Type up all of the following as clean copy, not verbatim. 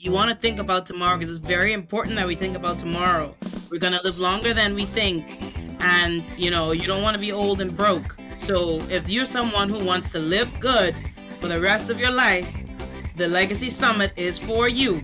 You want to think about tomorrow because it's very important that we think about tomorrow. We're going to live longer than we think. And, you don't want to be old and broke. So if you're someone who wants to live good for the rest of your life, the Legacy Summit is for you.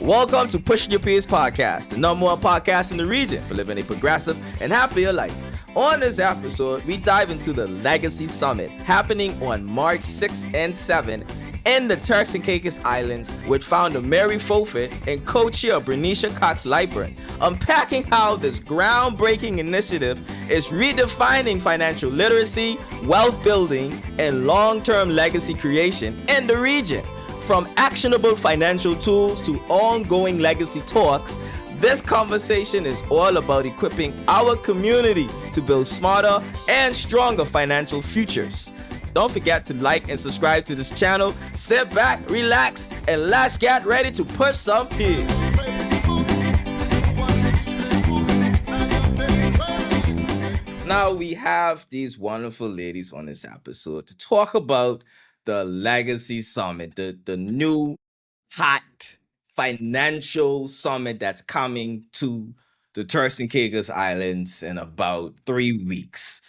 Welcome to Pushing Your Peers Podcast, the number one podcast in the region for living a progressive and happier life. On this episode, we dive into the Legacy Summit happening on March 6th and 7th in the Turks and Caicos Islands with founder Mary Fulford and co-chair Brenesha Cox-Lightbourne, unpacking how this groundbreaking initiative is redefining financial literacy, wealth building, and long-term legacy creation in the region. From actionable financial tools to ongoing legacy talks, this conversation is all about equipping our community to build smarter and stronger financial futures. Don't forget to like and subscribe to this channel. Sit back, relax, and let's get ready to push some peers. Now we have these wonderful ladies on this episode to talk about the Legacy Summit, the new hot financial summit that's coming to the Turks and Caicos Islands in about 3 weeks.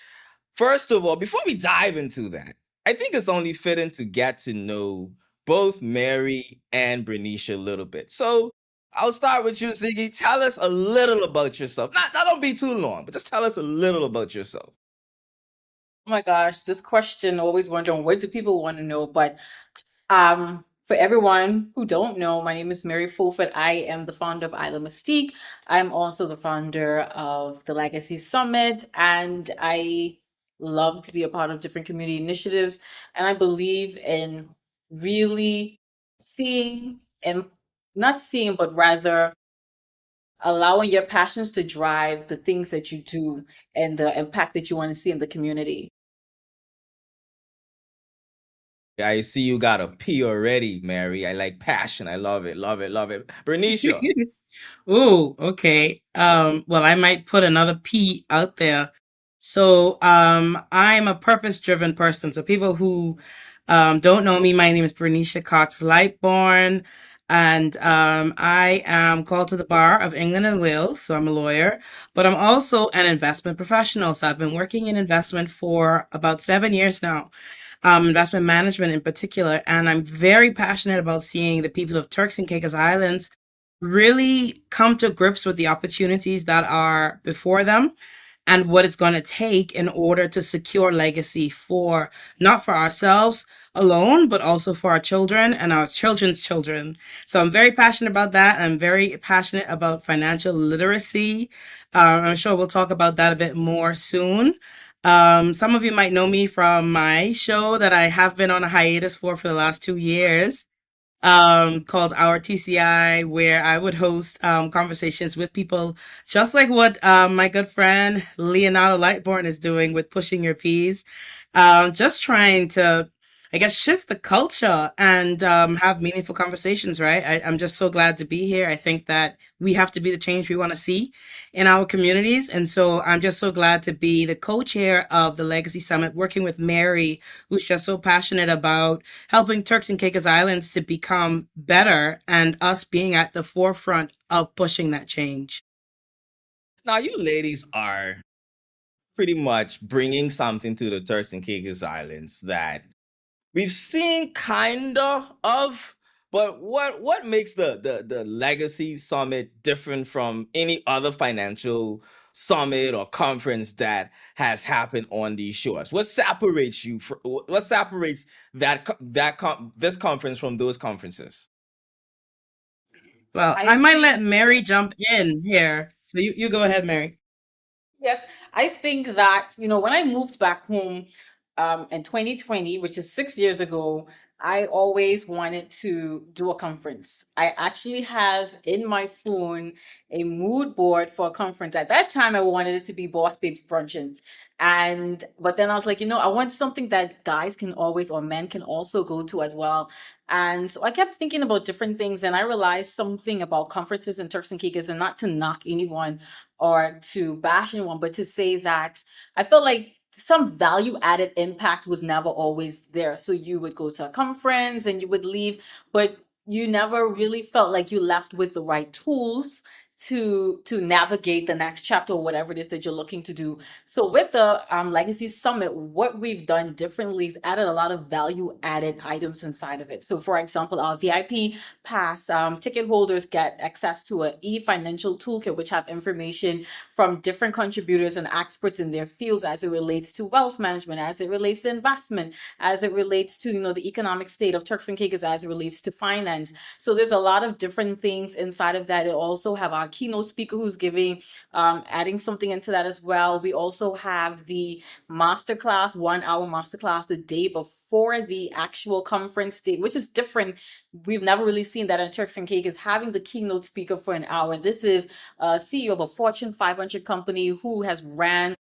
First of all, before we dive into that, I think it's only fitting to get to know both Mary and Brenesha a little bit. So I'll start with you, Ziggy. Tell us a little about yourself. Not don't be too long, but just tell us a little about yourself. Oh my gosh, this question, always wondering what do people want to know? But for everyone who don't know, my name is Mary Fulford. I am the founder of Isla Mystique. I'm also the founder of the Legacy Summit, and I love to be a part of different community initiatives. And I believe in really seeing and not seeing, but rather allowing your passions to drive the things that you do and the impact that you want to see in the community. I see you got a P already, Mary. I like passion. I love it, love it, love it. Bernesha. Ooh, okay. Well, I might put another P out there. So, I'm a purpose-driven person. So people who don't know me, my name is Brenesha Cox-Lightbourne, and I am called to the bar of England and Wales. So I'm a lawyer, but I'm also an investment professional. So I've been working in investment for about 7 years now. Investment management in particular, and I'm very passionate about seeing the people of Turks and Caicos Islands really come to grips with the opportunities that are before them and what it's going to take in order to secure legacy for not for ourselves alone, but also for our children and our children's children. So I'm very passionate about that. I'm very passionate about financial literacy. I'm sure we'll talk about that a bit more soon. Some of you might know me from my show that I have been on a hiatus for the last 2 years, called Our TCI, where I would host conversations with people just like what my good friend Leonardo Lightbourne is doing with Pushing Your Peas. Just trying to, I guess, shift the culture and have meaningful conversations, right? I'm just so glad to be here. I think that we have to be the change we want to see in our communities. And so I'm just so glad to be the co-chair of the Legacy Summit, working with Mary, who's just so passionate about helping Turks and Caicos Islands to become better and us being at the forefront of pushing that change. Now, you ladies are pretty much bringing something to the Turks and Caicos Islands that we've seen kinda of, but what makes the Legacy Summit different from any other financial summit or conference that has happened on these shores? What separates you from what separates this conference from those conferences? Well, I I might think, let Mary jump in here. So you go ahead, Mary. yes, I think that, when I moved back home in 2020, which is 6 years ago, I always wanted to do a conference. I actually have in my phone a mood board for a conference. At that time, I wanted it to be Boss Babes Bruncheon. But then I was like, I want something that guys can always, or men can also go to as well. And so I kept thinking about different things, and I realized something about conferences in Turks and Caicos, and not to knock anyone or to bash anyone, but to say that I felt like some value added impact was never always there. So you would go to a conference and you would leave, but you never really felt like you left with the right tools to navigate the next chapter or whatever it is that you're looking to do. So with the Legacy Summit, what we've done differently is added a lot of value added items inside of it. So for example, our VIP pass ticket holders get access to a e-financial toolkit, which have information from different contributors and experts in their fields as it relates to wealth management, as it relates to investment, as it relates to, the economic state of Turks and Caicos, as it relates to finance. So there's a lot of different things inside of that. It also have our keynote speaker who's giving, adding something into that as well. We also have the masterclass, 1 hour masterclass the day before the actual conference day, which is different. We've never really seen that in Turks and Caicos, having the keynote speaker for an hour. This is a CEO of a Fortune 500 company who has ran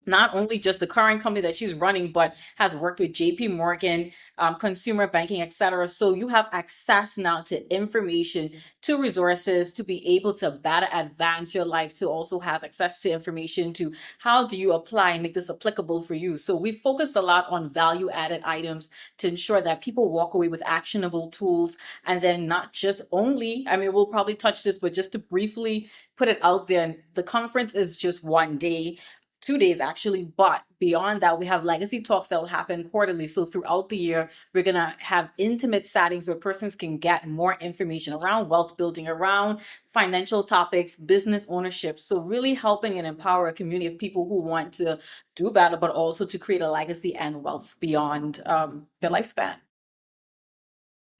not only just the current company that she's running, but has worked with JP Morgan, consumer banking, etc. So you have access now to information, to resources, to be able to better advance your life, to also have access to information to how do you apply and make this applicable for you. So we focused a lot on value added items to ensure that people walk away with actionable tools. And then not just only, I mean, we'll probably touch this, but just to briefly put it out there, the conference is just 1 day. 2 days actually, but beyond that, we have legacy talks that will happen quarterly. So throughout the year, we're gonna have intimate settings where persons can get more information around wealth building, around financial topics, business ownership. So really helping and empower a community of people who want to do better, but also to create a legacy and wealth beyond their lifespan.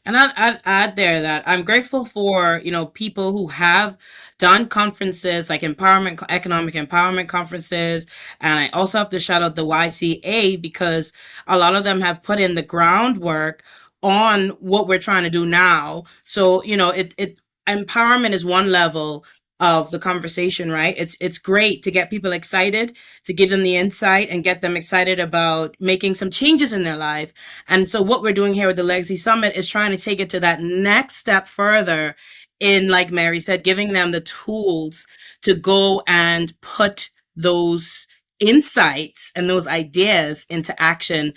And I'd add there that I'm grateful for, people who have done conferences like economic empowerment conferences. And I also have to shout out the YCA because a lot of them have put in the groundwork on what we're trying to do now. So, empowerment is one level of the conversation, right? It's great to get people excited, to give them the insight and get them excited about making some changes in their life. And so what we're doing here with the Legacy Summit is trying to take it to that next step further in, like Mary said, giving them the tools to go and put those insights and those ideas into action,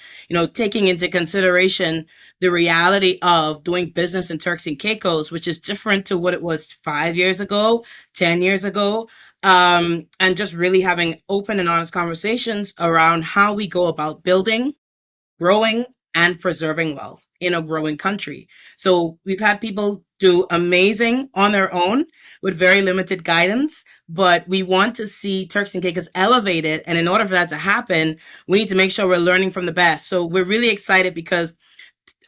taking into consideration the reality of doing business in Turks and Caicos, which is different to what it was 5 years ago, 10 years ago. And just really having open and honest conversations around how we go about building, growing, and preserving wealth in a growing country. So we've had people do amazing on their own with very limited guidance, but we want to see Turks and Caicos elevated. And in order for that to happen, we need to make sure we're learning from the best. So we're really excited because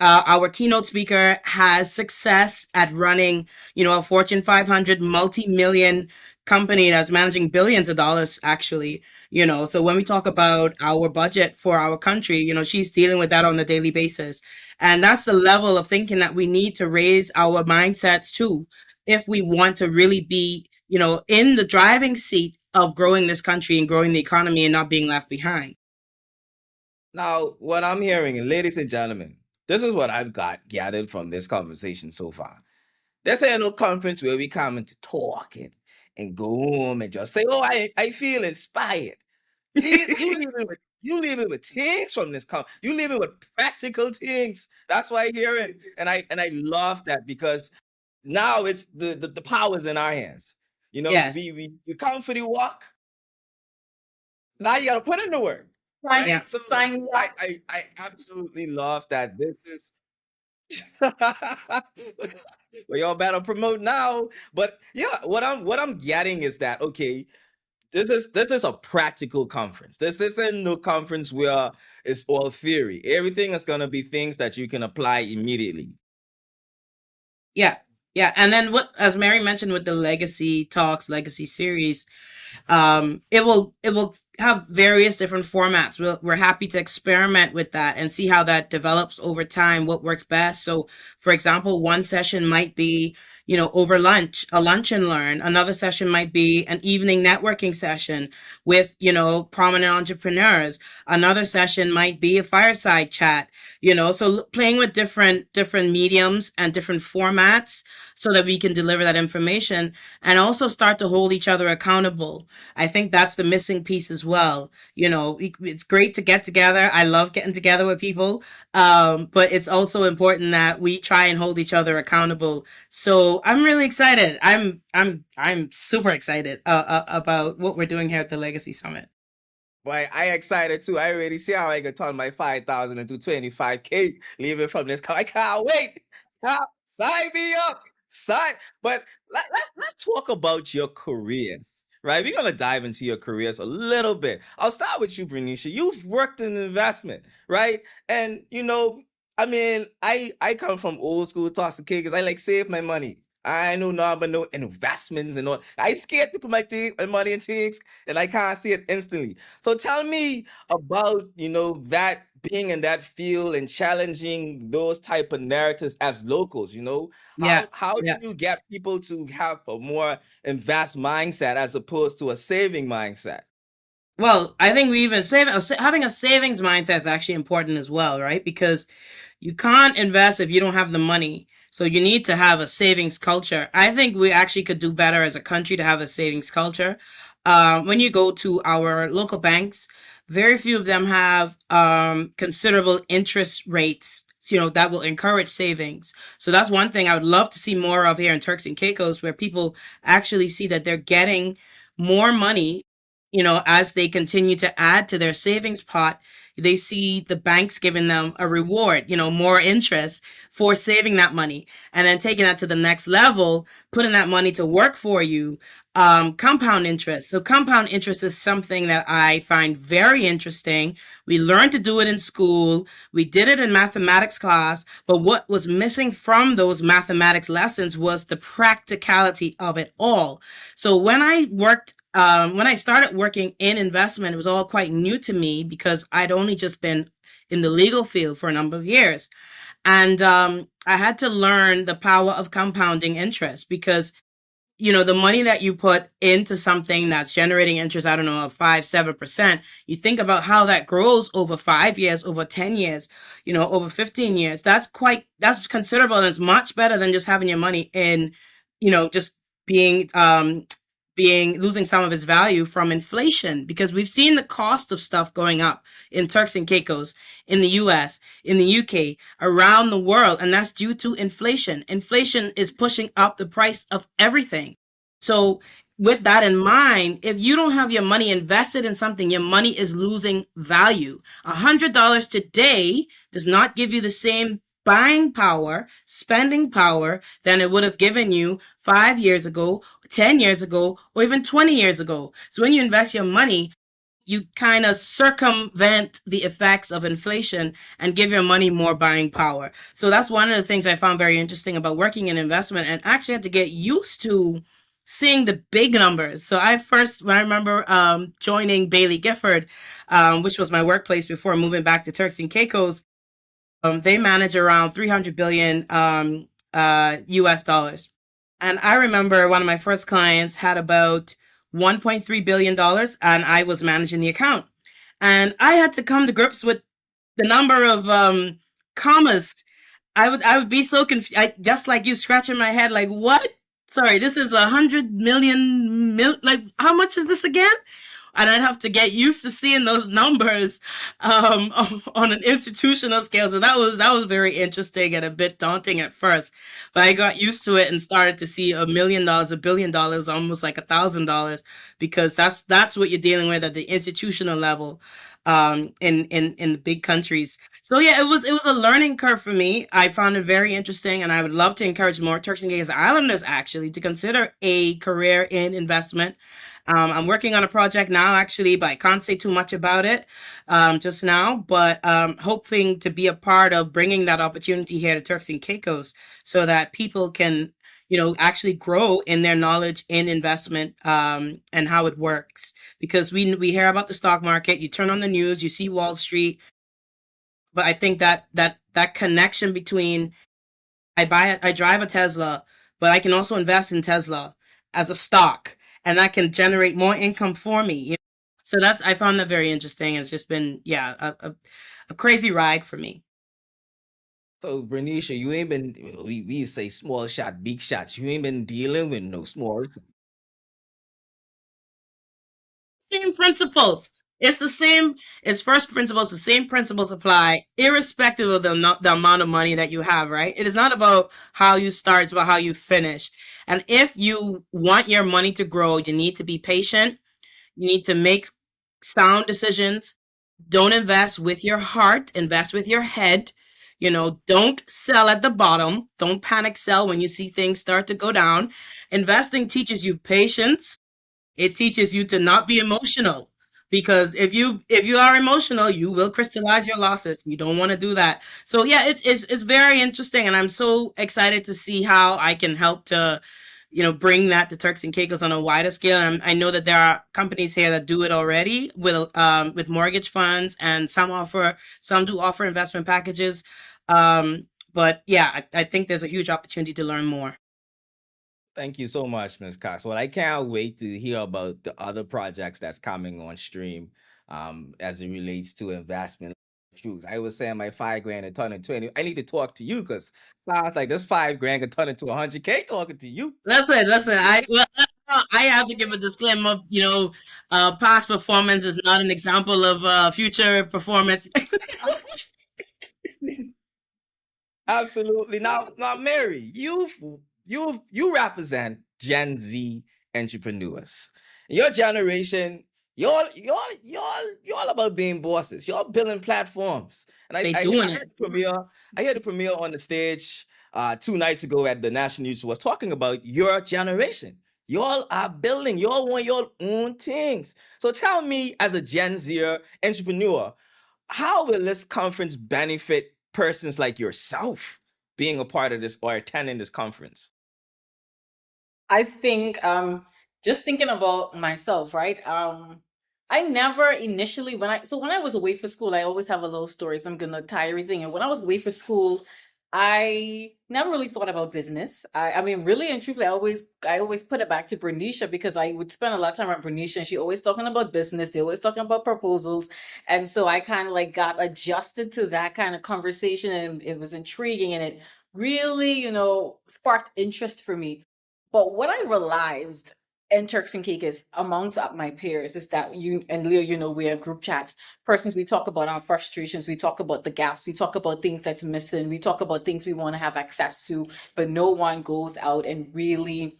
our keynote speaker has success at running, a Fortune 500 multi-million company that's managing billions of dollars, actually. So when we talk about our budget for our country, she's dealing with that on a daily basis. And that's the level of thinking that we need to raise our mindsets to if we want to really be, in the driving seat of growing this country and growing the economy and not being left behind. Now, what I'm hearing, ladies and gentlemen, this is what I've gathered from this conversation so far. This ain't no conference where we come to talk and go home and just say, "Oh, I feel inspired." You leave it with things from this conference. You leave it with practical things. That's why I hear it, and I love that because now it's the power's in our hands. Yes. We come for the walk. Now you got to put in the work, Yeah. right? So Sign me up. I absolutely love that. This is well, y'all better promote now. But yeah, what I'm getting is that okay, this is a practical conference. This isn't no conference where it's all theory. Everything is gonna be things that you can apply immediately. Yeah. Yeah. And then as Mary mentioned with the legacy talks, legacy series, it will have various different formats. We're happy to experiment with that and see how that develops over time, what works best. So, for example, one session might be, over lunch, a lunch and learn. Another session might be an evening networking session with, prominent entrepreneurs. Another session might be a fireside chat, so playing with different mediums and different formats so that we can deliver that information and also start to hold each other accountable. I think that's the missing piece as well. It's great to get together. I love getting together with people. But it's also important that we try and hold each other accountable. So I'm really excited. I'm super excited about what we're doing here at the Legacy Summit. Boy, I excited too. I already see how I can turn my 5,000 into 25K leaving from this. I can't wait. Ah, sign me up. Sign. But let's talk about your career. Right? We're gonna dive into your careers a little bit. I'll start with you, Brenesha. You've worked in investment, right? And I mean, I come from old school Turks and Caicos. I like save my money. I know nothing but no investments and all. I scared to put my money in things and I can't see it instantly. So tell me about, that being in that field and challenging those type of narratives as locals, Yeah. How do Yeah. you get people to have a more invest mindset as opposed to a saving mindset? Well, I think we even having a savings mindset is actually important as well, right? Because you can't invest if you don't have the money. So you need to have a savings culture. I think we actually could do better as a country to have a savings culture. When you go to our local banks, very few of them have considerable interest rates, that will encourage savings. So that's one thing I would love to see more of here in Turks and Caicos, where people actually see that they're getting more money, as they continue to add to their savings pot. They see the banks giving them a reward, more interest for saving that money, and then taking that to the next level, putting that money to work for you. Compound interest. So compound interest is something that I find very interesting. We learned to do it in school. We did it in mathematics class, but what was missing from those mathematics lessons was the practicality of it all. So when I started working in investment, it was all quite new to me because I'd only just been in the legal field for a number of years. And I had to learn the power of compounding interest because, the money that you put into something that's generating interest, I don't know, of 5, 7%, you think about how that grows over 5 years, over 10 years, over 15 years. That's considerable. And it's much better than just having your money in, just being losing some of its value from inflation, because we've seen the cost of stuff going up in Turks and Caicos, in the US, in the UK, around the world, and that's due to inflation. Inflation is pushing up the price of everything. So with that in mind, if you don't have your money invested in something, your money is losing value. $100 today does not give you the same buying power, spending power than it would have given you 5 years ago, 10 years ago, or even 20 years ago. So when you invest your money, you kind of circumvent the effects of inflation and give your money more buying power. So that's one of the things I found very interesting about working in investment, and actually had to get used to seeing the big numbers. So when I remember joining Bailey Gifford, which was my workplace before moving back to Turks and Caicos. They manage around 300 billion US dollars. And I remember one of my first clients had about $1.3 billion, and I was managing the account. And I had to come to grips with the number of commas. I would be so confused, just like you, scratching my head, like, what? Sorry, this is 100 million, like, how much is this again? And I'd have to get used to seeing those numbers on an institutional scale. So that was very interesting and a bit daunting at first, but I got used to it and started to see $1 million, $1 billion, almost like $1,000, because that's what you're dealing with at the institutional level in the big countries. So yeah, it was a learning curve for me. I found it very interesting, and I would love to encourage more Turks and Caicos Islanders actually to consider a career in investment. I'm working on a project now, actually, but I can't say too much about it just now. But hoping to be a part of bringing that opportunity here to Turks and Caicos, so that people can, actually grow in their knowledge in investment and how it works. Because we hear about the stock market, you turn on the news, you see Wall Street, but I think that connection between I drive a Tesla, but I can also invest in Tesla as a stock, and that can generate more income for me. So I found that very interesting. It's just been, yeah, a crazy ride for me. So, Bernesha, you ain't been, we say small shot, big shots. You ain't been dealing with no small. Same principles. It's the same. It's first principles. The same principles apply, irrespective of the amount of money that you have. Right? It is not about how you start; it's about how you finish. And if you want your money to grow, you need to be patient. You need to make sound decisions. Don't invest with your heart. Invest with your head. Don't sell at the bottom. Don't panic sell when you see things start to go down. Investing teaches you patience. It teaches you to not be emotional, because if you are emotional, you will crystallize your losses. You don't want to do that. So yeah, it's very interesting, and I'm so excited to see how I can help to bring that to Turks and Caicos on a wider scale. And I know that there are companies here that do it already with mortgage funds, and some do offer investment packages. But yeah, I think there's a huge opportunity to learn more. Thank you so much, Ms. Cox. Well, I can't wait to hear about the other projects that's coming on stream as it relates to investment. Shoes. I was saying my 5 grand and turn into 20. I need to talk to you because sounds like this 5 grand can turn into 100K talking to you. Listen. I have to give a disclaimer. Past performance is not an example of future performance. Absolutely. Now, Mary, you represent Gen Z entrepreneurs. Your generation, you're all about being bosses. You're building platforms. And I, They I, doing I it. heard the premiere. I heard the premiere on the stage 2 nights ago at the National News was talking about your generation. Y'all are building. Y'all want your own things. So tell me, as a Gen Z entrepreneur, how will this conference benefit persons like yourself being a part of this or attending this conference? I think just thinking about myself, right? I never initially when I was away for school, I always have a little story, so I'm gonna tie everything. And when I was away for school, I never really thought about business. I mean, really and truthfully, I always put it back to Bernesha because I would spend a lot of time around Bernesha, and she always talking about business. They always talking about proposals, and so I kind of like got adjusted to that kind of conversation, and it was intriguing, and it really, sparked interest for me. But what I realized in Turks and Caicos amongst my peers is that you and Leo, we have group chats. Persons, we talk about our frustrations, we talk about the gaps, we talk about things that's missing, we talk about things we want to have access to, but no one goes out and really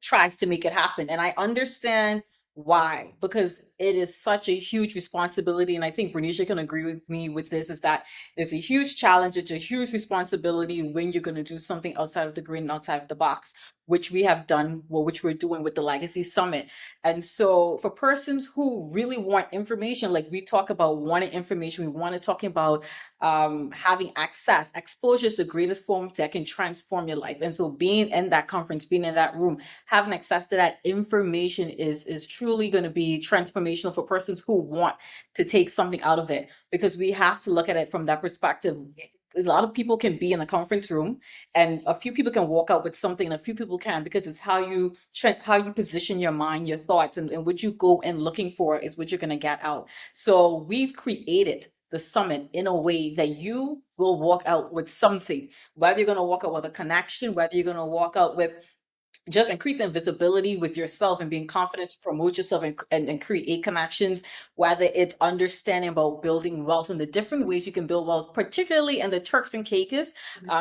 tries to make it happen. And I understand why, because it is such a huge responsibility. And I think Bernicia can agree with me with this, is that there's a huge challenge, it's a huge responsibility when you're going to do something outside of the grid and outside of the box, which we have done, well, which we're doing with the Legacy Summit. And so for persons who really want information, like we talk about wanting information, we want to talking about having access. Exposure is the greatest form that can transform your life. And so being in that conference, being in that room, having access to that information is truly going to be transformational for persons who want to take something out of it, because we have to look at it from that perspective. A lot of people can be in a conference room and a few people can walk out with something and a few people can, because it's how you position your mind, your thoughts, and what you go in looking for is what you're going to get out. So we've created the summit in a way that you will walk out with something, whether you're going to walk out with a connection, whether you're going to walk out with just increasing visibility with yourself and being confident to promote yourself and create connections, whether it's understanding about building wealth and the different ways you can build wealth, particularly in the Turks and Caicos,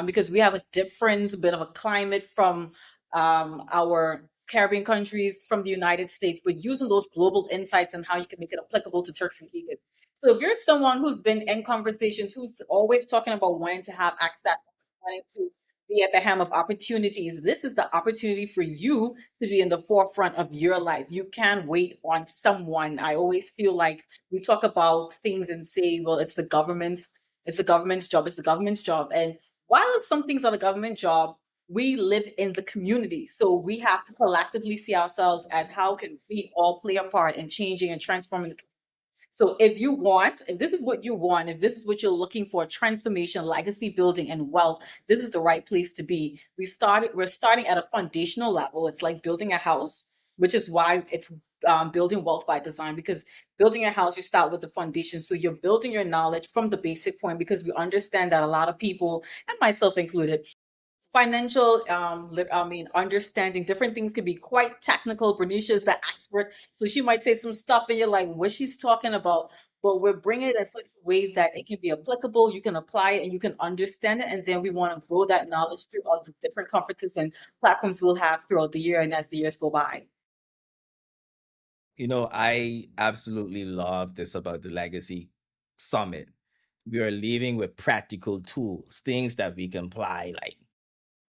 because we have a different bit of a climate from our Caribbean countries, from the United States, but using those global insights and how you can make it applicable to Turks and Caicos. So if you're someone who's been in conversations, who's always talking about wanting to have access, wanting to be at the helm of opportunities, this is the opportunity for you to be in the forefront of your life. You can't wait on someone. I always feel like we talk about things and say, well, it's the government's job, it's the government's job. And while some things are the government job, we live in the community. So we have to collectively see ourselves as how can we all play a part in changing and transforming the. So if this is what you want, if this is what you're looking for, transformation, legacy building, and wealth, this is the right place to be. We're starting at a foundational level. It's like building a house. which is why it's building wealth by design. Because building a house, you start with the foundation. So you're building your knowledge from the basic point, because we understand that a lot of people, and myself included, financial understanding different things can be quite technical. Bernicia is the expert, so she might say some stuff and you're like, what she's talking about. But we're bringing it in such a way that it can be applicable, you can apply it, and you can understand it. And then we want to grow that knowledge throughout the different conferences and platforms we'll have throughout the year and as the years go by. I absolutely love this about the Legacy Summit. We are leaving with practical tools, things that we can apply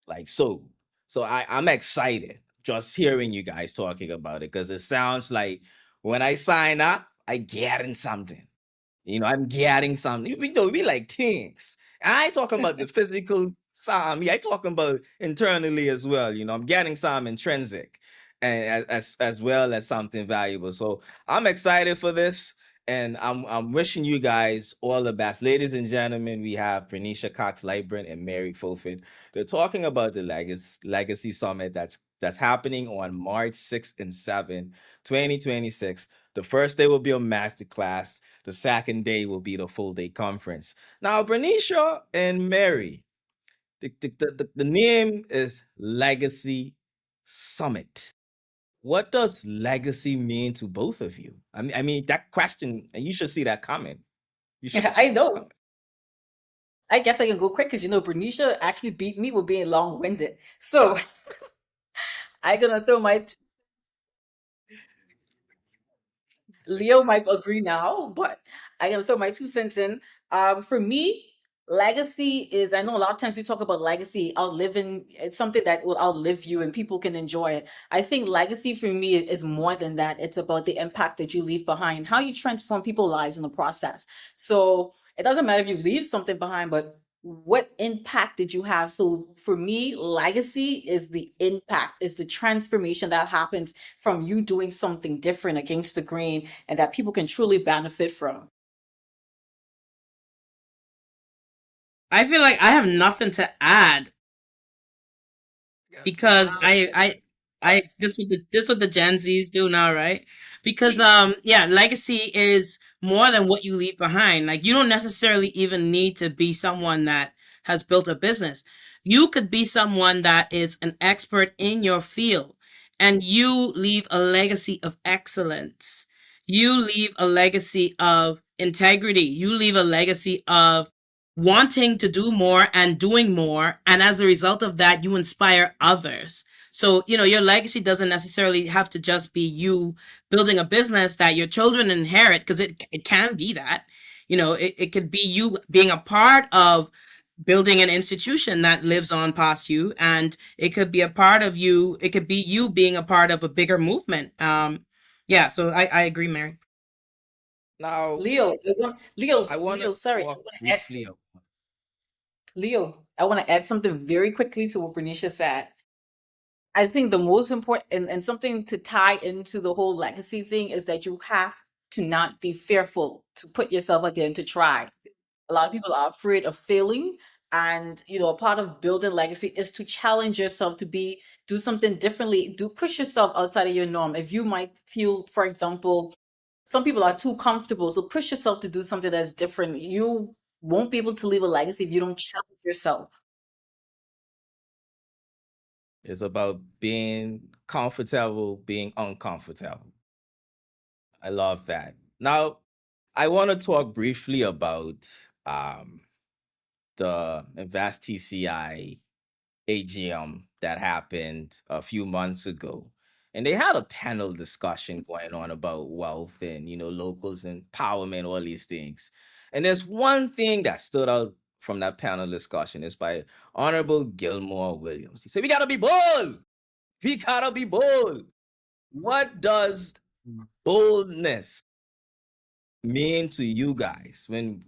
like so. So I'm excited just hearing you guys talking about it because it sounds like when I sign up, I getting something. I'm getting something. We like things. I ain't talking about the physical side. I talking about internally as well. I'm getting some intrinsic and as well as something valuable. So I'm excited for this. And I'm wishing you guys all the best. Ladies and gentlemen, we have Brenesha Cox-Lightbourne and Mary Fulford. They're talking about the Legacy Summit that's happening on March 6th and 7th, 2026. The first day will be a masterclass. The second day will be the full day conference. Now, Bernesha and Mary, the name is Legacy Summit. What does legacy mean to both of you? I mean that question, and you should see that comment. You should see I that know. comment. I guess I can go quick because Bernicia actually beat me with being long-winded. So I'm gonna throw my Leo might agree now, but I gotta throw my 2 cents in. For me, legacy is, I know a lot of times we talk about legacy, outliving, it's something that will outlive you and people can enjoy it. I think legacy for me is more than that. It's about the impact that you leave behind, how you transform people's lives in the process. So it doesn't matter if you leave something behind, but what impact did you have? So for me, legacy is the impact, is the transformation that happens from you doing something different against the grain and that people can truly benefit from. I feel like I have nothing to add because I this what the Gen Zs do now, right? Because yeah, legacy is more than what you leave behind. Like you don't necessarily even need to be someone that has built a business. You could be someone that is an expert in your field and you leave a legacy of excellence. You leave a legacy of integrity. You leave a legacy of wanting to do more and doing more. And as a result of that, you inspire others. So, your legacy doesn't necessarily have to just be you building a business that your children inherit, because it can be that. It could be you being a part of building an institution that lives on past you. And it could be a part of you. It could be you being a part of a bigger movement. Yeah, so I agree, Mary. Now, I want to Leo, sorry, I talk want to add, briefly of Leo, I want to add something very quickly to what Bernicia said. I think the most important, and something to tie into the whole legacy thing, is that you have to not be fearful to put yourself out there and to try. A lot of people are afraid of failing. And, a part of building legacy is to challenge yourself to do something differently, push yourself outside of your norm. If you might feel, for example, some people are too comfortable, so push yourself to do something that's different. You won't be able to leave a legacy if you don't challenge yourself. is about being comfortable, being uncomfortable. I love that. Now, I want to talk briefly about um, the Invest TCI AGM that happened a few months ago. And they had a panel discussion going on about wealth and, locals empowerment, all these things. And there's one thing that stood out from that panel discussion. It's by Honorable Gilmore Williams. He said, we got to be bold. We got to be bold. What does boldness mean to you guys when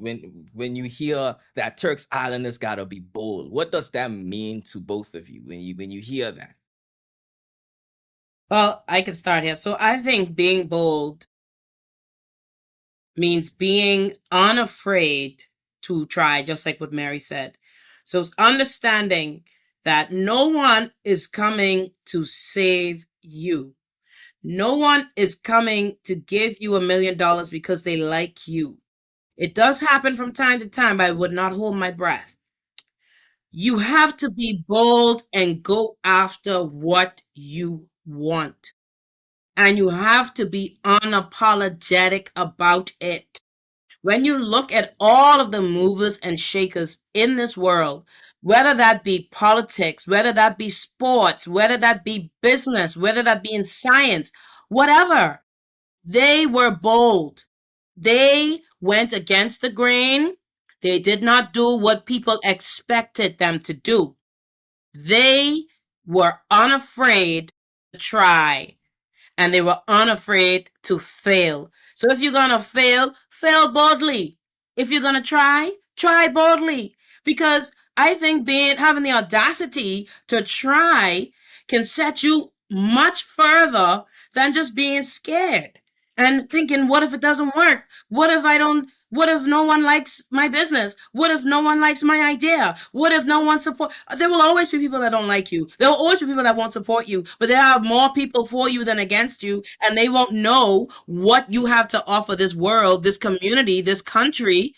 you hear that Turks Islanders gotta be bold? What does that mean to both of you when you hear that? Well, I can start here. So I think being bold means being unafraid to try, just like what Mary said. So it's understanding that no one is coming to save you. No one is coming to give you $1 million because they like you. It does happen from time to time, but I would not hold my breath. You have to be bold and go after what you want. And you have to be unapologetic about it. When you look at all of the movers and shakers in this world, whether that be politics, whether that be sports, whether that be business, whether that be in science, whatever, they were bold. They went against the grain. They did not do what people expected them to do. They were unafraid to try, and they were unafraid to fail. So if you're gonna fail, fail boldly. If you're gonna try, try boldly. Because I think having the audacity to try can set you much further than just being scared and thinking, what if it doesn't work? What if I don't? What if no one likes my business? What if no one likes my idea? What if no one support? There will always be people that don't like you. There will always be people that won't support you. But there are more people for you than against you, and they won't know what you have to offer this world, this community, this country,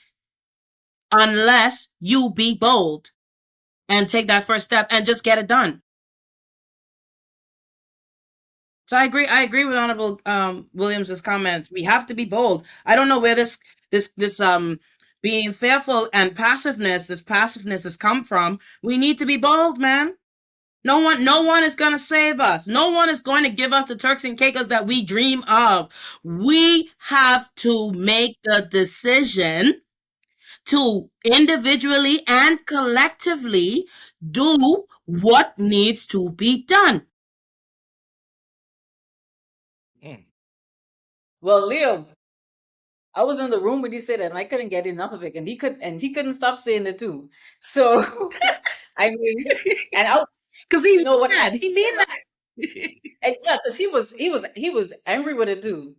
unless you be bold and take that first step and just get it done. So I agree with Honorable Williams's comments. We have to be bold. I don't know where this being fearful and passiveness has come from. We need to be bold, man. No one is gonna save us. No one is going to give us the Turks and Caicos that we dream of. We have to make the decision to individually and collectively do what needs to be done. Mm. Well, Leo, I was in the room when he said it, and I couldn't get enough of it, and he couldn't stop saying it too. So, I mean, and I, Because he you know need what, that. He need that. and yeah, because he was angry with it too.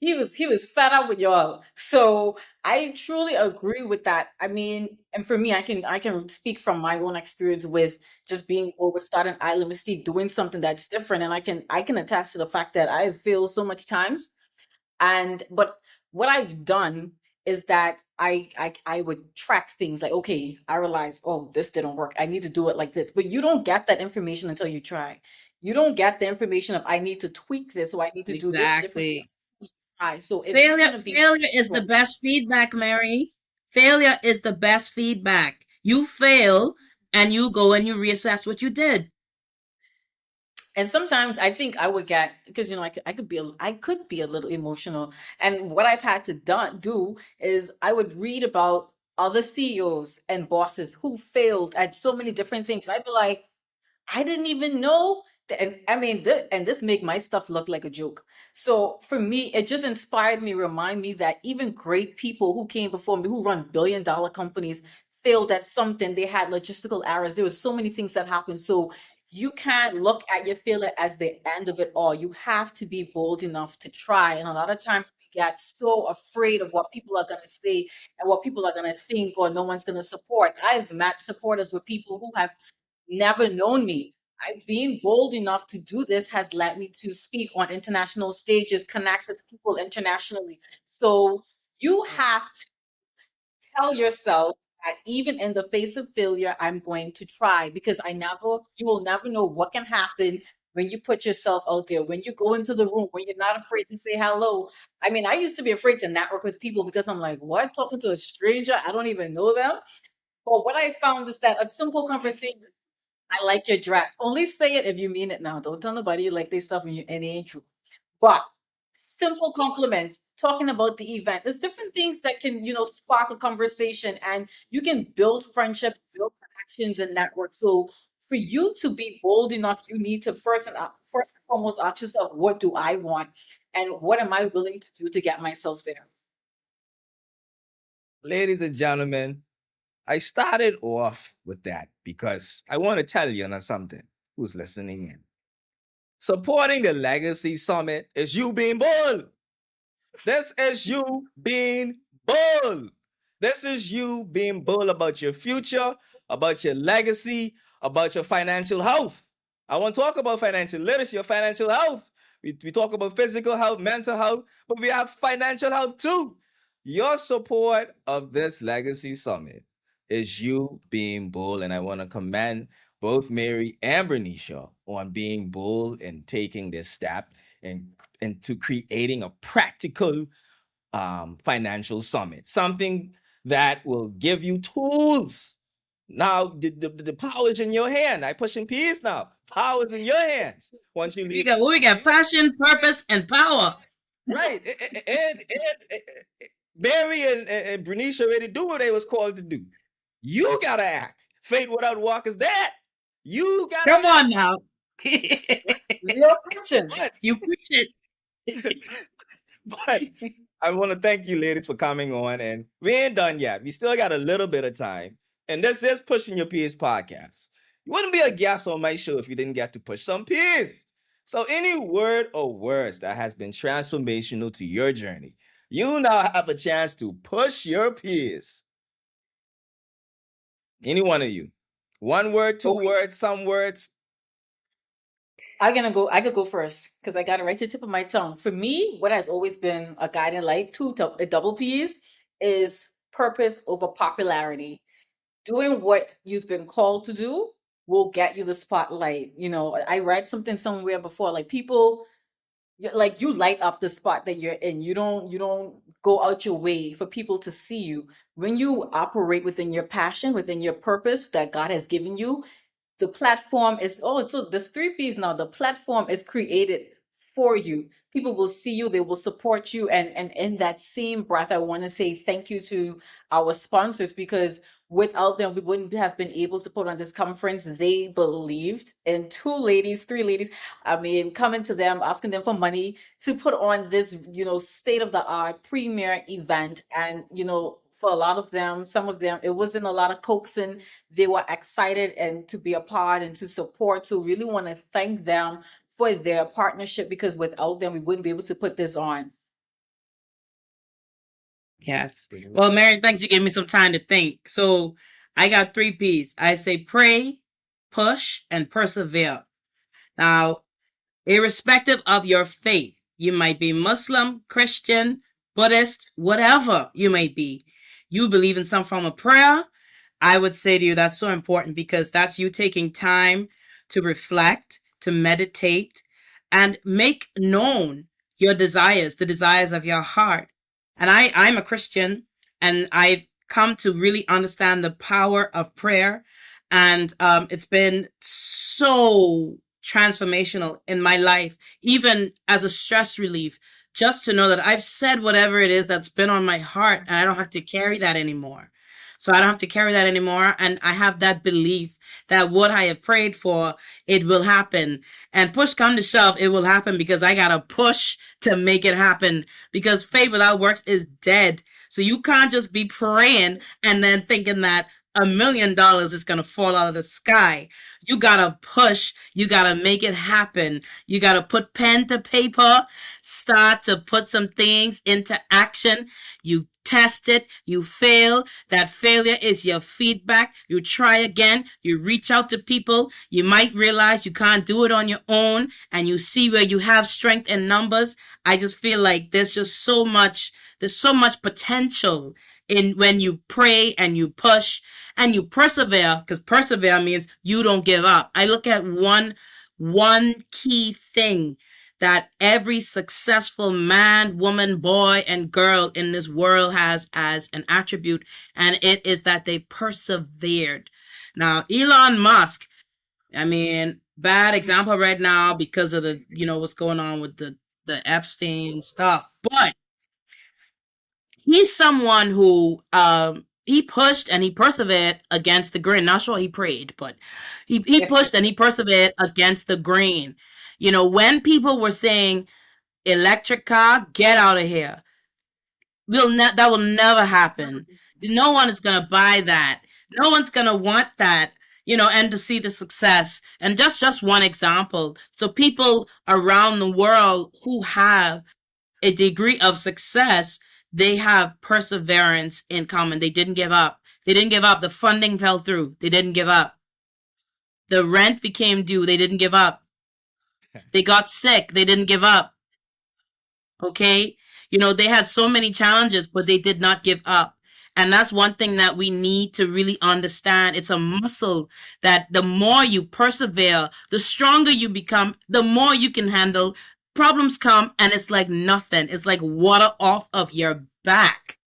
He was fed up with y'all. So I truly agree with that. I mean, and for me, I can speak from my own experience with just being over starting Island Mystique, doing something that's different, and I can attest to the fact that I have failed so much times. And but what I've done is that I would track things like, okay, I realized, oh, this didn't work. I need to do it like this. But you don't get that information until you try. You don't get the information of I need to tweak this or I need to do this differently. Exactly. Try. So if you're Failure gonna be failure is the best feedback, Mary. Failure is the best feedback. You fail and you go and you reassess what you did. and sometimes I think I would get because I could be a little emotional. And what I've had to do is I would read about other CEOs and bosses who failed at so many different things. I'd be like, I didn't even know. And I mean, and this make my stuff look like a joke. So for me, it just inspired me, remind me that even great people who came before me, who run billion-dollar companies, failed at something. They had logistical errors. There was so many things that happened. So you can't look at your failure as the end of it all. You have to be bold enough to try. And a lot of times we get so afraid of what people are going to say and what people are going to think, or no one's going to support. I've met supporters with people who have never known me. I being bold enough to do this has led me to speak on international stages, connect with people internationally. So you have to tell yourself that even in the face of failure, I'm going to try, because you will never know what can happen when you put yourself out there, when you go into the room, when you're not afraid to say hello. I mean, I used to be afraid to network with people because I'm like, what? Talking to a stranger? I don't even know them. But what I found is that a simple conversation, I like your dress. Only say it if you mean it now. Don't tell nobody you like their stuff and it ain't true. But simple compliments, talking about the event. There's different things that can, spark a conversation, and you can build friendships, build connections and network. So for you to be bold enough, you need to first and foremost ask yourself, what do I want? And what am I willing to do to get myself there? Ladies and gentlemen, I started off with that because I want to tell you on something who's listening in. Supporting the Legacy Summit is you being bold. This is you being bold. This is you being bold about your future, about your legacy, about your financial health. I want to talk about financial literacy, your financial health, We talk about physical health, mental health, but we have financial health too. Your support of this legacy summit is you being bold, and I want to commend both Mary and Bernesha on being bold and taking this step and into creating a practical financial summit, something that will give you tools. Now the power is in your hand. I pushing peace now. Power is in your hands once you We leave got this what we got: summit. passion, purpose, and power. Right. Barry and Bernice already do what they was called to do. You gotta act. Faith without work is dead. You gotta Come act. on now. Zero friction. But You preach it. but I want to thank you, ladies, for coming on. And we ain't done yet. We still got a little bit of time. And this is Pushing Your Peers podcast. You wouldn't be a guest on my show if you didn't get to push some peers. So, any word or words that has been transformational to your journey, you now have a chance to push your peers. Any one of you. One word, two Okay. words, some words. I'm gonna go. I could go first because I got it right to the tip of my tongue. For me, what has always been a guiding light, double P's, is purpose over popularity. Doing what you've been called to do will get you the spotlight. I read something somewhere before, like people, like you light up the spot that you're in. You don't go out your way for people to see you. When you operate within your passion, within your purpose that God has given you, the platform is, so there's three P's now. The platform is created for you. People will see you, they will support you. And in that same breath, I want to say thank you to our sponsors, because without them, we wouldn't have been able to put on this conference. They believed in two ladies, three ladies. I mean, coming to them, asking them for money to put on this, state of the art premier event. And, for a lot of them, some of them, it wasn't a lot of coaxing. They were excited and to be a part and to support. So really want to thank them for their partnership, because without them, we wouldn't be able to put this on. Yes. Well, Mary, thanks. You gave me some time to think. So I got three P's. I say pray, push, and persevere. Now, irrespective of your faith, you might be Muslim, Christian, Buddhist, whatever you may be. You believe in some form of prayer. I would say to you that's so important, because that's you taking time to reflect, to meditate, and make known your desires, the desires of your heart. And I'm a Christian, and I've come to really understand the power of prayer. And it's been so transformational in my life, even as a stress relief, just to know that I've said whatever it is that's been on my heart, and I don't have to carry that anymore. So I don't have to carry that anymore. And I have that belief that what I have prayed for, it will happen. And push come to shove, it will happen, because I got to push to make it happen. Because faith without works is dead. So you can't just be praying and then thinking that $1 million is going to fall out of the sky. You got to push. You got to make it happen. You got to put pen to paper, start to put some things into action. You test it, you fail. That failure is your feedback. You try again, you reach out to people. You might realize you can't do it on your own, and you see where you have strength in numbers. I just feel like there's so much potential in when you pray and you push and you persevere, because persevere means you don't give up. I look at one key thing that every successful man, woman, boy, and girl in this world has as an attribute, and it is that they persevered. Now, Elon Musk, I mean, bad example right now because of what's going on with the Epstein stuff, but he's someone who he pushed and he persevered against the grain. Not sure he prayed, but he pushed and he persevered against the grain. When people were saying electric car, get out of here. That will never happen. No one is gonna buy that. No one's gonna want that. And to see the success. And just one example. So people around the world who have a degree of success, they have perseverance in common. They didn't give up. They didn't give up. The funding fell through. They didn't give up. The rent became due. They didn't give up. They got sick. They didn't give up. Okay. They had so many challenges, but they did not give up. And that's one thing that we need to really understand. It's a muscle that the more you persevere, the stronger you become, the more you can handle. Problems come and it's like nothing. It's like water off of your back.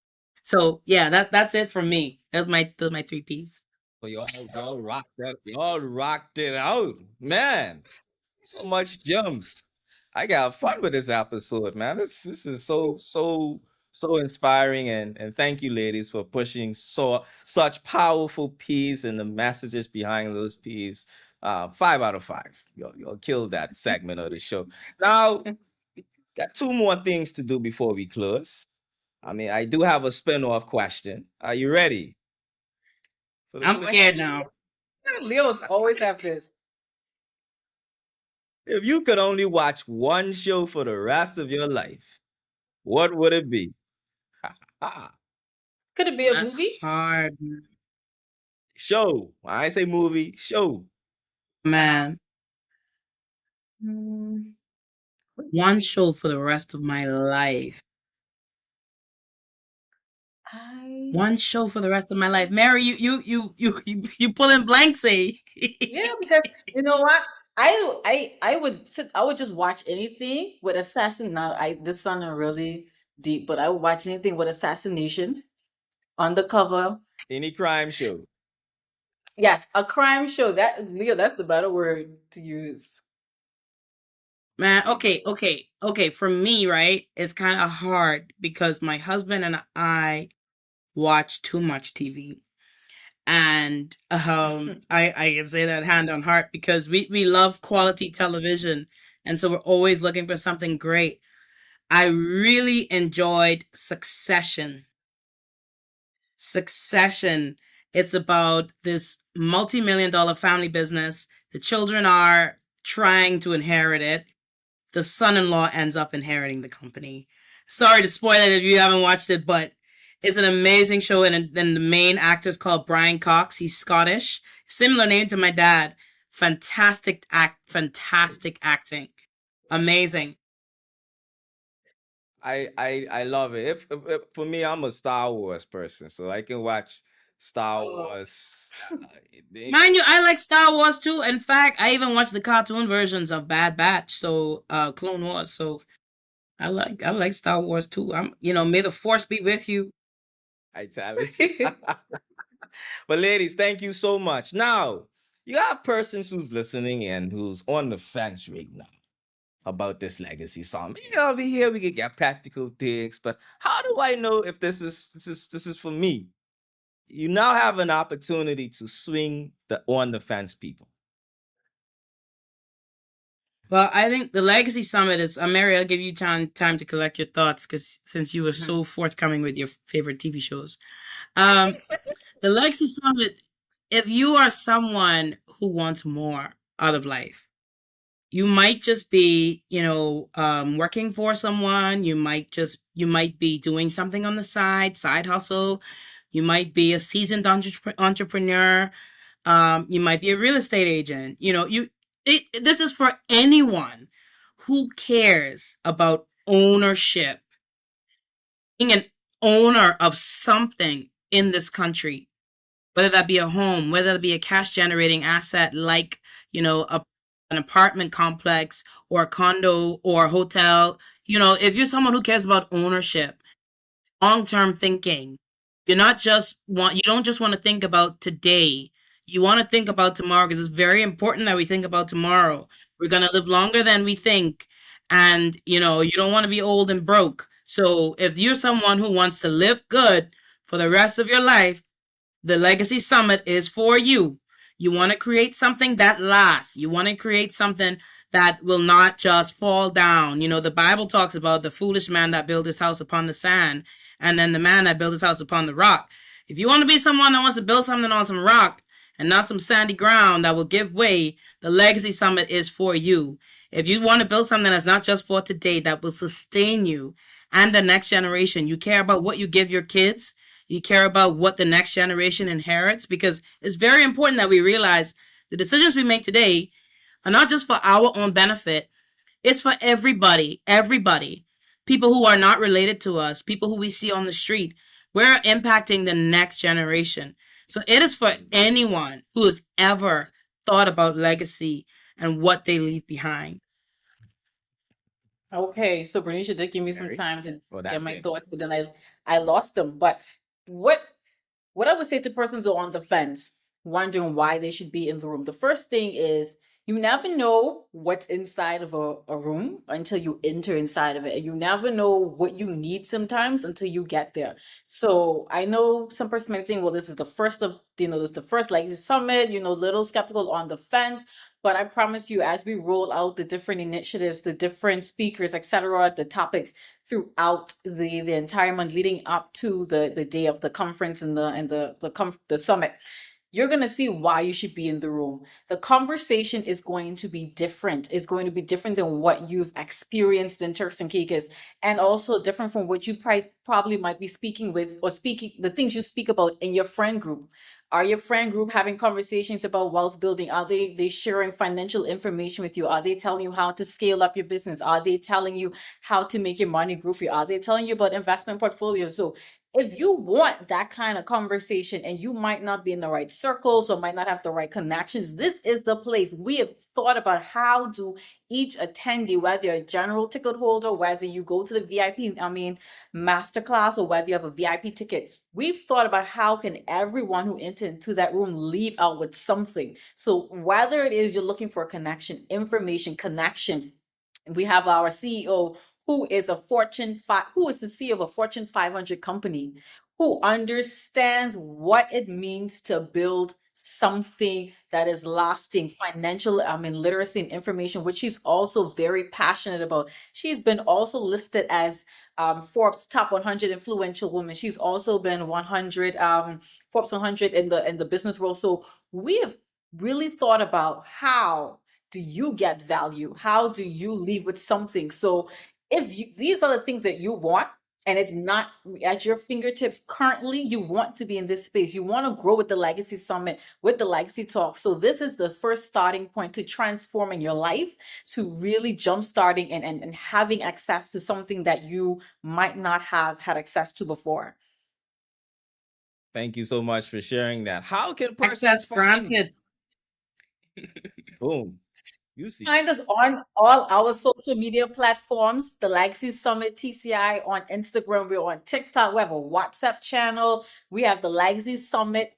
So yeah, that's it for me. Those my three P's. Well, y'all rocked that. Y'all rocked it out, man. So much gems. I got fun with this episode, man. This is so inspiring, and thank you, ladies, for pushing such powerful P's and the messages behind those P's. 5 out of 5. You'll kill that segment of the show. Now, got two more things to do before we close. I mean, I do have a spin-off question. Are you ready for the I'm Go scared ahead. now. Leos always have this. If you could only watch one show for the rest of your life, what would it be? Could it be a That's movie? hard, Show. I say movie, show. man. Hmm, One show for the rest of my life. I One show for the rest of my life. Mary, you pulling blanks, eh? yeah, because you know what? I would just watch anything with assassin. Now I this sounded really deep, but I would watch anything with assassination, undercover. Any crime show. Yes, a crime show. That Leo, that's the better word to use. Man, okay. For me, right, it's kind of hard because my husband and I watch too much TV. And I can say that hand on heart because we love quality television. And so we're always looking for something great. I really enjoyed Succession. Succession. It's about this multi-million dollar family business. The children are trying to inherit it. The son-in-law ends up inheriting the company. Sorry to spoil it if you haven't watched it, but it's an amazing show. And the main actor is called Brian Cox. He's Scottish, similar name to my dad. Fantastic acting, amazing. I love it. If for me, I'm a Star Wars person, so I can watch Star Oh, Wars. Mind you, I like Star Wars too. In fact, I even watch the cartoon versions of Bad Batch, so Clone Wars. So I like Star Wars too. May the Force be with you. I tell it. But ladies, thank you so much. Now, you have persons who's listening in who's on the fence right now about this legacy song. Over here we can get practical things, but how do I know if this is for me? You now have an opportunity to swing the on the fence people. Well, I think the Legacy Summit is. Mary, I'll give you time to collect your thoughts because since you were so forthcoming with your favorite TV shows, um, the Legacy Summit. If you are someone who wants more out of life, you might just be, working for someone. You might be doing something on the side hustle. You might be a seasoned entrepreneur. You might be a real estate agent. This is for anyone who cares about ownership, being an owner of something in this country, whether that be a home, whether that be a cash generating asset like, an apartment complex or a condo or a hotel. If you're someone who cares about ownership, long-term thinking. You don't just want to think about today. You want to think about tomorrow because it's very important that we think about tomorrow. We're going to live longer than we think. And, you don't want to be old and broke. So if you're someone who wants to live good for the rest of your life, the Legacy Summit is for you. You want to create something that lasts. You want to create something that will not just fall down. The Bible talks about the foolish man that built his house upon the sand and then the man that built his house upon the rock. If you want to be someone that wants to build something on some rock and not some sandy ground that will give way, the Legacy Summit is for you. If you want to build something that's not just for today, that will sustain you and the next generation, you care about what you give your kids. You care about what the next generation inherits because it's very important that we realize the decisions we make today are not just for our own benefit, It's for everybody, everybody. People who are not related to us, people who we see on the street. We're impacting the next generation. So it is for anyone who has ever thought about legacy and what they leave behind. Okay, so Bernicia did give me some Mary? time to Oh, get that's my it. thoughts, but then I lost them. But what what I would say to persons who are on the fence, wondering why they should be in the room, the first thing is you never know what's inside of a room until you enter inside of it. And you never know what you need sometimes until you get there. So I know some person might think, well, this is the first of, this is the first Legacy Summit, little skeptical on the fence. But I promise you, as we roll out the different initiatives, the different speakers, etc., the topics throughout the entire month leading up to the day of the conference and the summit, you're going to see why you should be in the room. The conversation is going to be different. It's going to be different than what you've experienced in Turks and Caicos, and also different from what you probably might be speaking with or speaking the things you speak about in your friend group. Are your friend group having conversations about wealth building? Are they sharing financial information with you? Are they telling you how to scale up your business? Are they telling you how to make your money grow for you? Are they telling you about investment portfolios? So if you want that kind of conversation and you might not be in the right circles or might not have the right connections, this is the place. We have thought about how do each attendee, whether you're a general ticket holder, whether you go to the VIP, masterclass, or whether you have a VIP ticket, we've thought about how can everyone who entered into that room leave out with something. So whether it is you're looking for a connection, information, connection, we have our CEO who is the CEO of a Fortune 500 company, who understands what it means to build something that is lasting, financial, literacy and information, which she's also very passionate about. She's been also listed as Forbes top 100 influential women. She's also been 100 Forbes 100 in the business world. So we have really thought about how do you get value? How do you leave with something? So if these are the things that you want and it's not at your fingertips currently, you want to be in this space, you want to grow with the Legacy Summit, with the Legacy Talk. So this is the first starting point to transforming your life, to really jump starting and having access to something that you might not have had access to before. Thank you so much for sharing that. How can persons Access find? granted. Boom. You see. Find us on all our social media platforms, the Legacy Summit TCI on Instagram. We're on TikTok. We have a WhatsApp channel. We have the Legacy Summit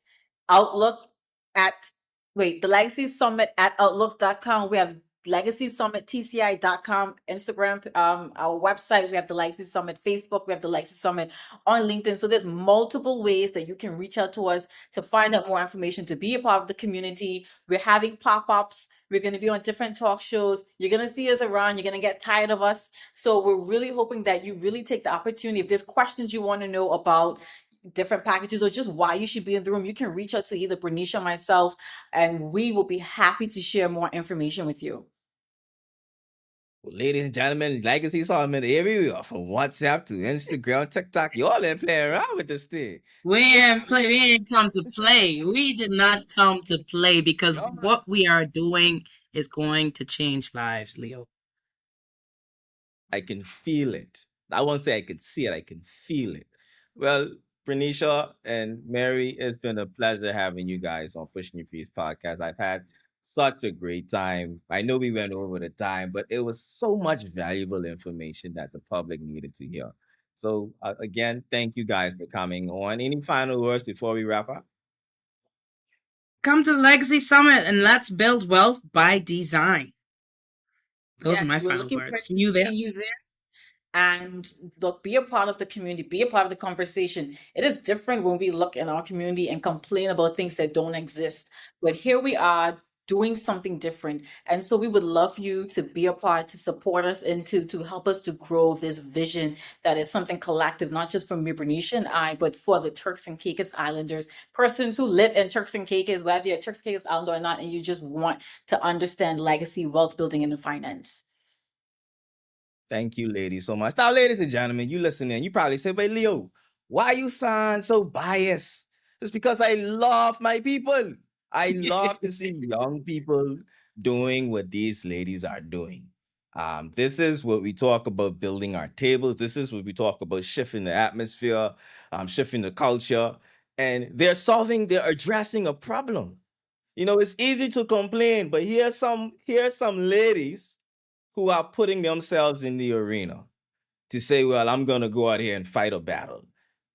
Outlook at, the Legacy Summit at Outlook.com. We have Legacy Summit TCI.com, Instagram, our website. We have the Legacy Summit Facebook. We have the Legacy Summit on LinkedIn. So there's multiple ways that you can reach out to us to find out more information, to be a part of the community. We're having pop-ups. We're going to be on different talk shows. You're going to see us around. You're going to get tired of us. So we're really hoping that you really take the opportunity. If there's questions you want to know about different packages or just why you should be in the room, you can reach out to either Brenesha or myself, and we will be happy to share more information with you. Well, ladies and gentlemen, Legacy Summit everywhere from WhatsApp to Instagram, TikTok. You all ain't playing around with this thing. We ain't come to play. We did not come to play because No, what we are doing is going to change lives, Leo. I can feel it. I won't say I can see it, I can feel it. Well, Brenesha and Mary, it's been a pleasure having you guys on Pushing Your Peace podcast. I've had such a great time. I know we went over the time, but it was so much valuable information that the public needed to hear. So, again, thank you guys for coming on. Any final words before we wrap up? Come to the Legacy Summit and let's build wealth by design. Those are my Yes, we're final looking forward words. See to you there. seeing you there. And look, be a part of the community, be a part of the conversation. It is different when we look in our community and complain about things that don't exist. But here we are doing something different. And so we would love you to be a part, to support us, and to help us to grow this vision that is something collective, not just for me, Bernicia and I, but for the Turks and Caicos Islanders, persons who live in Turks and Caicos, whether you're a Turks and Caicos Islander or not, and you just want to understand legacy, wealth building, and finance. Thank you, ladies, so much. Now, ladies and gentlemen, you listening, you probably say, wait, Leo, why you sound so biased? It's because I love my people. I love to see young people doing what these ladies are doing. This is what we talk about building our tables. This is what we talk about shifting the atmosphere, shifting the culture. And they're addressing a problem. It's easy to complain, but here's some ladies who are putting themselves in the arena to say, well, I'm going to go out here and fight a battle.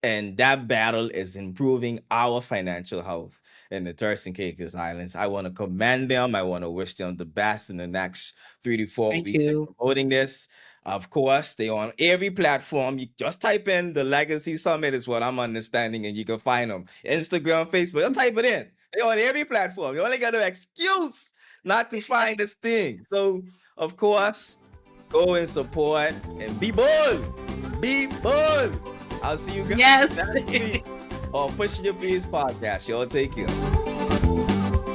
And that battle is improving our financial health in the Turks and Caicos Islands. I want to commend them. I want to wish them the best in the next 3 to 4 Thank weeks in you. promoting this. Of course, they on every platform. You just type in the Legacy Summit is what I'm understanding, and you can find them. Instagram, Facebook, just type it in. They're on every platform. You only got an excuse not to find this thing. So, of course, go and support and be bold. Be bold. I'll see you guys Yes. next week on Pushing Your Peers podcast. Y'all take care.